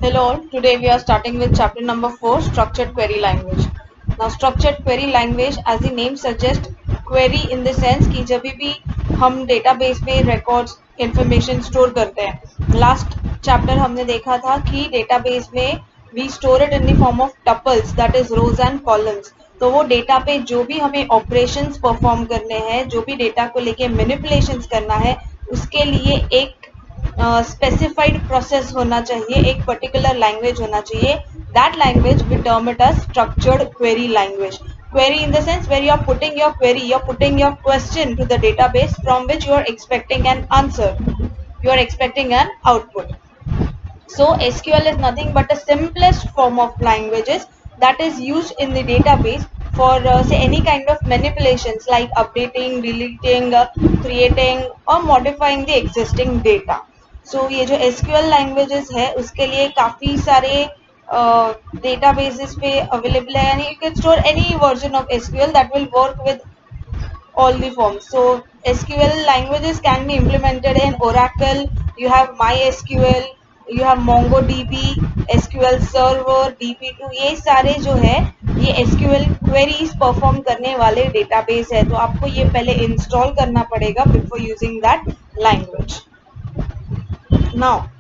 Hello all, today we are starting with chapter number 4, Structured Query Language. Now structured query language, as the name suggests, query in the sense कि जब भी हम database में records information store करते हैं. Last chapter हमने देखा था कि database में we store it in the form of tuples, that is rows and columns. तो वो डेटा पे जो भी हमें ऑपरेशंस परफॉर्म करने हैं, जो भी डेटा को लेके मैनिपुलेशंस करना है, उसके लिए एक स्पेसिफाइड प्रोसेस होना चाहिए, एक पर्टिकुलर लैंग्वेज होना चाहिए. That language we term it as structured query language. Query in the sense where you are putting your query, you are putting your question to the database from which you are expecting an answer, you are expecting an output. So SQL is nothing but the simplest form of languages that is used in the database for say any kind of manipulations like updating, deleting, creating or modifying the existing data. So ये जो SQL languages है उसके लिए काफ़ी सारे databases पे available है, यानी you can store any version of SQL that will work with all the forms. So SQL languages can be implemented in Oracle, you have MySQL, you have MongoDB, SQL Server, DB2. ये सारे जो है ये SQL queries perform करने वाले database है, तो आपको ये पहले install करना पड़ेगा before using that language. Now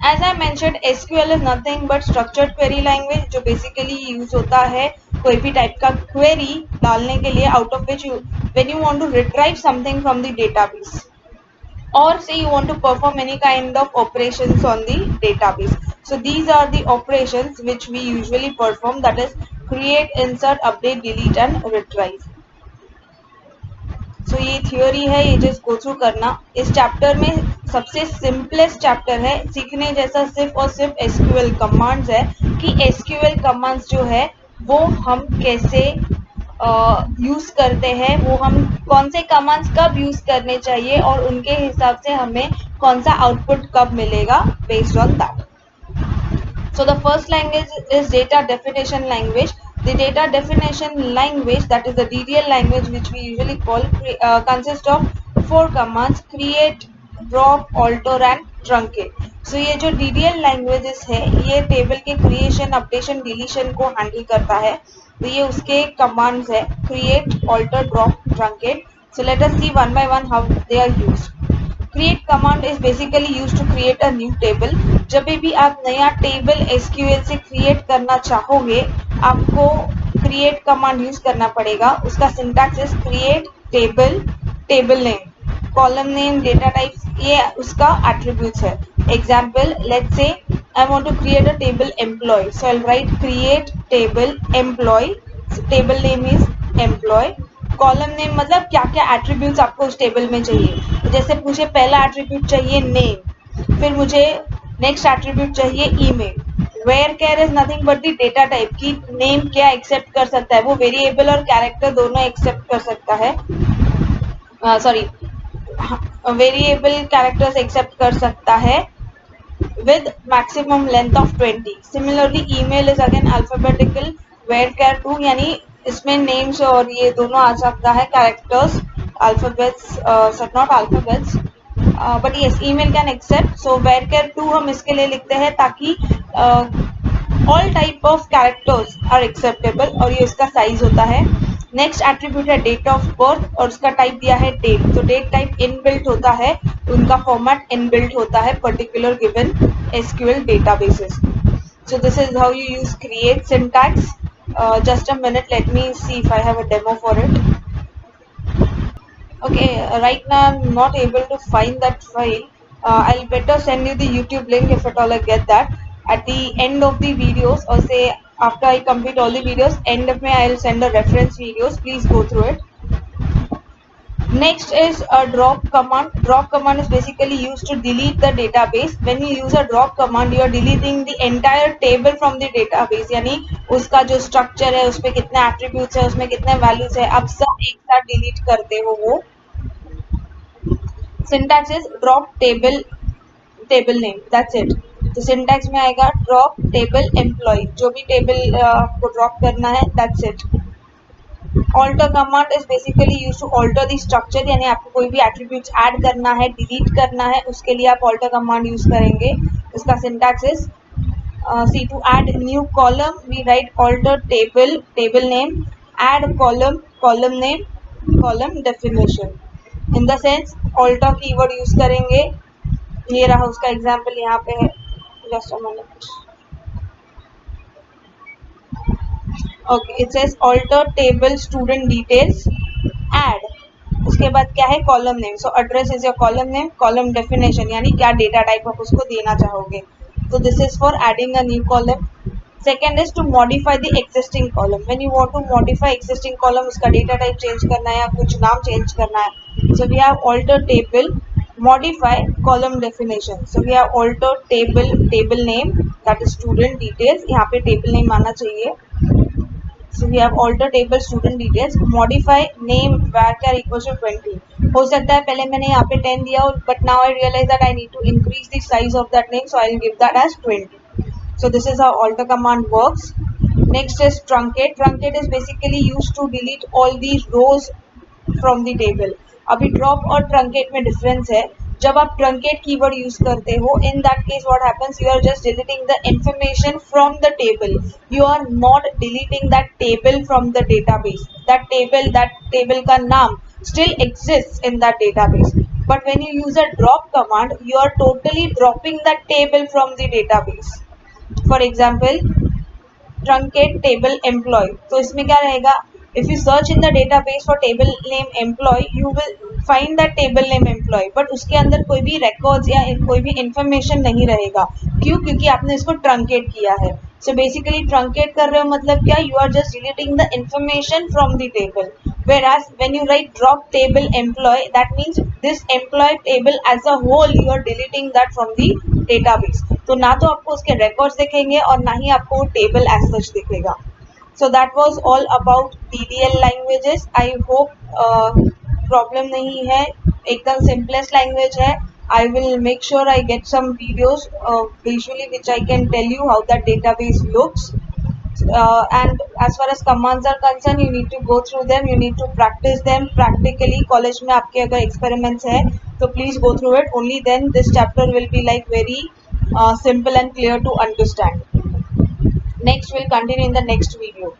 as I mentioned, SQL is nothing but structured query language जो basically use होता है कोई भी type का query डालने के लिए, out of which you when you want to retrieve something from the database or say you want to perform any kind of operations on the database. So these are the operations which we usually perform, that is create, insert, update, delete and retrieve. सो ये theory है, ये just go through करना. इस chapter में सबसे simplest chapter है, सीखने जैसा सिर्फ और सिर्फ एसक्यूएल कमांड्स है कि एसक्यूएल कमांड्स जो है वो हम कैसे यूज करते हैं, वो हम कौन से कमांड्स कब यूज करने चाहिए और उनके हिसाब से हमें कौन सा आउटपुट कब मिलेगा based on that. So the first language is data definition language. The data definition language, that is the DDL language, which we usually call, consists of 4 commands: create, drop, alter and truncate. So ये जो DDL languages है ये table के creation, updation, deletion को handle करता है. तो ये उसके commands है: create, alter, drop, truncate. So let us see one by one how they are used. Create command is basically used to create a new table. जब भी आप नया टेबल SQL से क्रिएट करना चाहोगे, आपको create कमांड यूज करना पड़ेगा. उसका syntax is create table, table name, column name, data types, ये उसका एट्रीब्यूट्स है. Example, let's say I want to create a table employee, so I'll write create table employee. So table name is employee. Column name मतलब क्या क्या attributes आपको उस table में चाहिए. तो जैसे मुझे पहला एट्रीब्यूट चाहिए नेम, फिर मुझे नेक्स्ट एट्रीब्यूट चाहिए email. Where care is nothing but the data type की नेम क्या एक्सेप्ट कर सकता है, वो वेरिएबल और कैरेक्टर दोनों एक्सेप्ट कर सकता है. सॉरी, वेरिएबल कैरेक्टर्स एक्सेप्ट कर सकता है with maximum length of 20. Similarly, email is again alphabetical. Varchar 2 यानी इसमें names और ये दोनों आ सकता है, characters, alphabets, not alphabets, but yes, email can accept. So varchar 2 हम इसके लिए लिखते हैं ताकि all type of characters are acceptable और ये इसका size होता है. नेक्स्ट एट्रीब्यूट है डेट ऑफ बर्थ और उसका टाइप दिया है डेट. तो डेट टाइप इनबिल्ट होता है, उनका फॉर्मेट इनबिल्ट होता है particular given SQL databases. So this is how you use create syntax. Just a minute, let me see if I have a demo for it. Okay, right now I'm not able to find that file. I'll better send you the YouTube link if at all I get that. At the end of the videos, or say after I complete all the videos, end of May I'll send a reference videos. Please go through it. Next is a drop command. Drop command is basically used to delete the database. When you use a drop command, you are deleting the entire table from the database. यानी उसका जो structure है, उसमें कितने attributes है, उसमें कितने values है, आप सब एक साथ delete करते हो वो. Syntax is drop table, table name. That's it. तो syntax में आएगा drop table employee. जो भी table आपको drop करना है, that's it. Alter command is basically used to alter the structure, यानी आपको कोई भी attributes add करना है, delete करना है, उसके लिए आप alter command use करेंगे. उसका syntax is see, to add new column we write alter table, table name, add column, column name, column definition. In the sense alter keyword use करेंगे. ये रहा उसका एग्जाम्पल यहाँ पे है. Just a minute. Okay, it says alter table student details, add. उसके बाद क्या है, column name. So address is your column name, column definition यानी क्या डेटा टाइप आप उसको देना चाहोगे. तो this is for adding a new column. Second is to modify the existing column. When you want to modify existing column, उसका data type change करना है या कुछ नाम चेंज करना है. So we have alter table, modify column definition. So we have alter table, table name, that is student details. यहाँ पे table name आना चाहिए. So we have alter table student details, modify name varchar equals to 20. हो सकता है पहले मैंने यहाँ पे 10 दिया हो, but now I realize that I need to increase the size of that name, so I'll give that as 20. So this is how alter command works. Next is truncate. Truncate is basically used to delete all the rows from the table. अभी drop और truncate में difference है. जब आप truncate keyword use करते हो, in that case what happens, you are just deleting the information from the table. You are not deleting that table from the database. That table का नाम still exists in that database. But when you use a drop command, you are totally dropping that table from the database. For example, truncate table employee. तो इसमें क्या रहेगा, if you search in the database for table name employee, you will find that table name employee, but उसके अंदर कोई भी records या कोई भी information नहीं रहेगा. क्यों? क्योंकि आपने इसको truncate किया है. So basically truncate कर रहे हो मतलब क्या, you are just deleting the information from the table. Whereas when you write drop table employee, that means this employee table as a whole you are deleting that from the database. तो ना तो आपको उसके records दिखेंगे और ना ही आपको table as such दिखेगा. So that was all about DDL languages. I hope problem नहीं है, एकदम simplest language है. I will make sure I get some videos visually which I can tell you how that database looks. And as far as commands are concerned, you need to go through them, you need to practice them practically. College में आपके अगर experiments है तो please go through it. Only then this chapter will be like very simple and clear to understand. Next, we'll continue in the next video.